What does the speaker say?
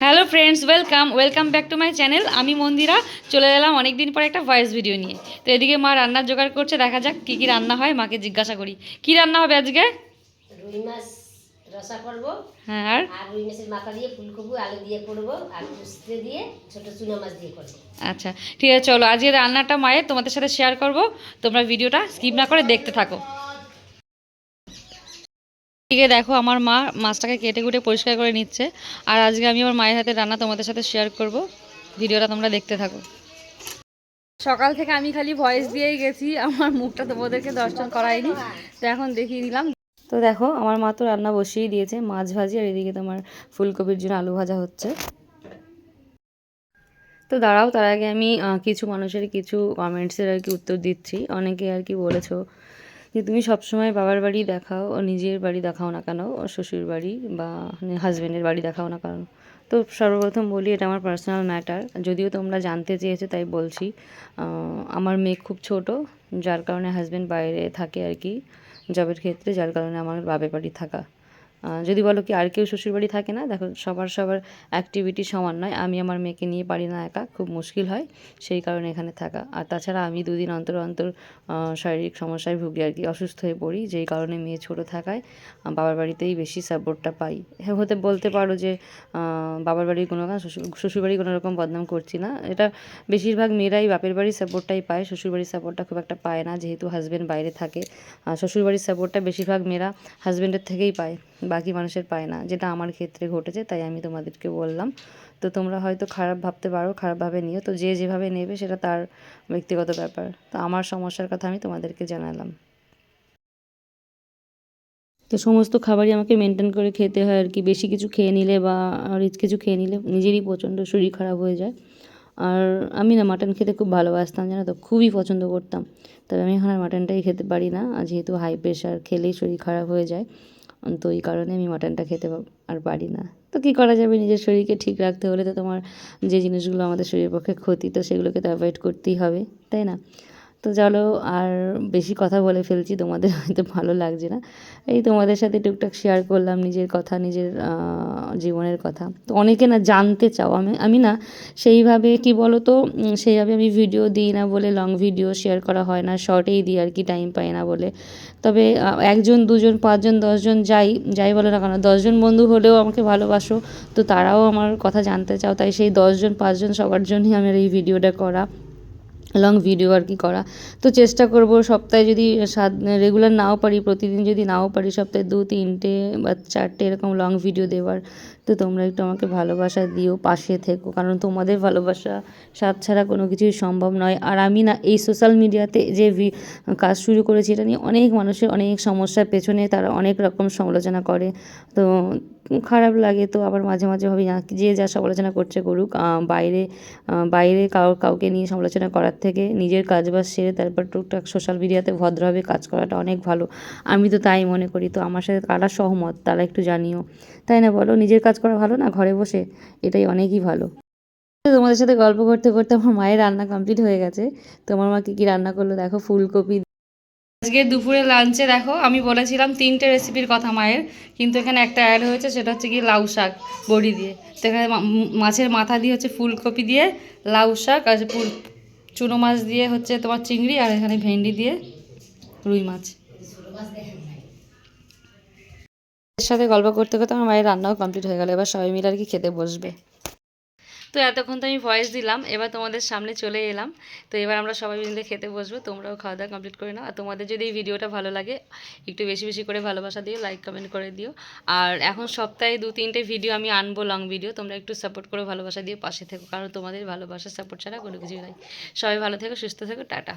Hello friends, welcome back to my channel. আমি মন্দিরা চলে এলাম অনেক দিন পর একটা ভয়েস ভিডিও নিয়ে। তো এদিকে মা রান্নার জোগাড় করছে, দেখা যাক কী কী রান্না হয়। মাকে জিজ্ঞাসা করি কী রান্না হবে আজকে। রুই মাছ রসা করব। হ্যাঁ, আর রুই মাছের মাথা দিয়ে ফুলকপি আলু দিয়ে করব, আর উস্তে দিয়ে ছোট চুনা মাছ দিয়ে করব। আচ্ছা, ঠিক আছে, চলো আজকে রান্নাটা মায়ের তোমাদের সাথে শেয়ার করব। তোমরা ভিডিওটা স্কিপ না করে দেখতে থাকো। এদিকে দেখো, আমার মা মাছটাকে কেটে কুটে পরিষ্কার করে নিচ্ছে। আর আজকে আমি আমার মায়ের হাতে রান্না তোমাদের সাথে শেয়ার করব। ভিডিওটা তোমরা দেখতে থাকো। সকাল থেকে আমি খালি ভয়েস দিয়েই গেছি, আমার মুখটা তোমাদেরকে দর্শন করাইনি, তো এখন দেখিয়ে দিলাম। তো দেখো, আমার মা তো রান্না বসিয়েই দিয়েছে, মাছ ভাজি, আর এদিকে তোমার ফুলকপির জন্য আলু ভাজা হচ্ছে। তো দাঁড়াও, তার আগে আমি কিছু মানুষের কিছু কমেন্টসের আর কি উত্তর দিচ্ছি। অনেকে আর কি বলেছো যে তুমি সবসময় বাবার বাড়ি দেখাও, নিজের বাড়ি দেখাও না কেন, শ্বশুর বাড়ি বা হাজব্যান্ডের বাড়ি দেখাও না কেন। তো সর্বপ্রথম বলি, এটা আমার পার্সোনাল ম্যাটার, যদিও তোমরা জানতে চেয়েছো তাই বলছি। আমার মেয়ে খুব ছোট, যার কারণে হাজব্যান্ড বাইরে থাকে আর কি, জবের ক্ষেত্রে, যার কারণে আমার বাপের বাড়ি থাকা। যদি বলো কি আর কেউ শ্বশুরবাড়ি থাকে না, দেখো সবার অ্যাক্টিভিটি সমান নয়। আমি আমার মেয়েকে নিয়ে পারি না একা, খুব মুশকিল হয়, সেই কারণে এখানে থাকা। আর তাছাড়া আমি দুদিন অন্তর অন্তর শারীরিক সমস্যায় ভুগি আর কি, অসুস্থ হয়ে পড়ি, যেই কারণে মেয়ে ছোটো থাকায় বাবার বাড়িতেই বেশি সাপোর্টটা পাই। হ্যাঁ, হতে বলতে পারো যে বাবার বাড়ির কোনো শ্বশুরবাড়ি কোনো রকম বদনাম করছি না, এটা বেশিরভাগ মেয়েরাই বাপের বাড়ির সাপোর্টটাই পায়, শ্বশুরবাড়ির সাপোর্টটা খুব একটা পায় না, যেহেতু হাজব্যান্ড বাইরে থাকে। শ্বশুরবাড়ির সাপোর্টটা বেশিরভাগ মেয়েরা হাজব্যান্ডের থেকেই পায়, বাকি মানুষের পায় না, যেটা আমার ক্ষেত্রে ঘটেছে, তাই আমি তোমাদেরকে বললাম। তো তোমরা হয়তো খারাপ ভাবতে পারো, খারাপভাবে নিও, তো যে যেভাবে নেবে সেটা তার ব্যক্তিগত ব্যাপার। তো আমার সমস্যার কথা আমি তোমাদেরকে জানালাম। তো সমস্ত খাবারই আমাকে মেনটেন করে খেতে হয় আর কি, বেশি কিছু খেয়ে নিলে বা রিচ কিছু খেয়ে নিলে নিজেরই প্রচণ্ড শরীর খারাপ হয়ে যায়। আর আমি না মাটন খেতে খুব ভালোবাসতাম, জানো তো, খুবই পছন্দ করতাম। তবে আমি এখন আর মাটনটাই খেতে পারি না, আর যেহেতু হাই প্রেশার, খেলেই শরীর খারাপ হয়ে যায়, তো এই কারণে আমি মাটনটা খেতে আর পারি না। তো কী করা যাবে, নিজের শরীরকে ঠিক রাখতে হলে তো তোমার যে জিনিসগুলো আমাদের শরীরের পক্ষে ক্ষতি, তো সেগুলোকে তো অ্যাভয়েড করতেই হবে, তাই না? তো চলো, আর বেশি কথা বলে ফেলছি, তোমাদের হয়তো ভালো লাগছে না। এই তোমাদের সাথে টুকটাক শেয়ার করলাম নিজের কথা, নিজের জীবনের কথা। তো অনেকে না জানতে চাও, আমি না সেইভাবে কি বলো তো, সেইভাবে আমি ভিডিও দিই না বলে লং ভিডিও শেয়ার করা হয় না, শর্টেই দিই আর কি, টাইম পাই না বলে। তবে একজন, দুজন, পাঁচজন, 10জন, যাই বলো না কেন, 10জন বন্ধু হলেও আমাকে ভালোবাসো, তো তারাও আমার কথা জানতে চাও, তাই সেই 10জন 5জন সবার জন্যই আমার এই ভিডিওটা করা, লং ভিডিও আর কি করা। তো চেষ্টা করব সপ্তাহে যদি রেগুলার নাও পারি, প্রতিদিন যদি নাও পারি, সপ্তাহে 2-3টে বা 4টে এরকম লং ভিডিও দেওয়ার। তো তোমরা একটু আমাকে ভালোবাসা দিও, পাশে থেকো, কারণ তোমাদের ভালোবাসা সাথ ছাড়া কোনো কিছুই সম্ভব নয়। আর আমি না এই সোশ্যাল মিডিয়াতে যে কাজ শুরু করেছি, এটা নিয়ে অনেক মানুষের অনেক সমস্যার পেছনে তারা অনেক রকম সমালোচনা করে, তো খারাপ লাগে। তো আবার মাঝে মাঝে ভাবি না, যে যা সমালোচনা করছে করুক, বাইরে বাইরে কাউকে নিয়ে সমালোচনা করার থেকে নিজের কাজবাজ সেরে তারপর টুকটাক সোশ্যাল মিডিয়াতে ভদ্রভাবে কাজ করাটা অনেক ভালো, আমি তো তাই মনে করি। তো আমার সাথে কারা সহমত তারা একটু জানিও, তাই না বলো? নিজের কাজ করা ভালো না ঘরে বসে, এটাই অনেকই ভালো। তোমাদের সাথে গল্প করতে করতে আমার মায়ের রান্না কমপ্লিট হয়ে গেছে। তোমার মা কী কী রান্না করলো দেখো, ফুলকপি। আজকে দুপুরে লাঞ্চে দেখো, আমি বলেছিলাম 3টে রেসিপির কথা মায়ের, কিন্তু এখানে একটা অ্যাড হয়েছে, সেটা হচ্ছে কি লাউ শাক বড়ি দিয়ে। তো এখানে মাছের মাথা দিয়ে হচ্ছে ফুলকপি দিয়ে লাউ শাক, আর চুনো মাছ দিয়ে হচ্ছে তোমার চিংড়ি, আর এখানে ভেন্ডি দিয়ে রুই মাছ। এর সাথে গল্প করতে করতে আমার মায়ের রান্নাও কমপ্লিট হয়ে গেল, এবার সবাই মিলে আর কি খেতে বসবে। তো এতক্ষণ তো আমি ভয়েস দিলাম, এবার তোমাদের সামনে চলে এলাম। তো এবার আমরা সবাই মিলে খেতে বসবো, তোমরাও খাওয়া দাওয়া কমপ্লিট করে নাও। আর তোমাদের যদি এই ভিডিওটা ভালো লাগে, একটু বেশি বেশি করে ভালোবাসা দিও, লাইক কমেন্ট করে দিও। আর এখন সপ্তাহে 2-3টে ভিডিও আমি আনবো, লং ভিডিও, তোমরা একটু সাপোর্ট করে ভালোবাসা দিয়ে পাশে থেকো, কারণ তোমাদের ভালোবাসার সাপোর্ট ছাড়া কোনো কিছুই নাই। সবাই ভালো থেকো, সুস্থ থেকো, টাটা।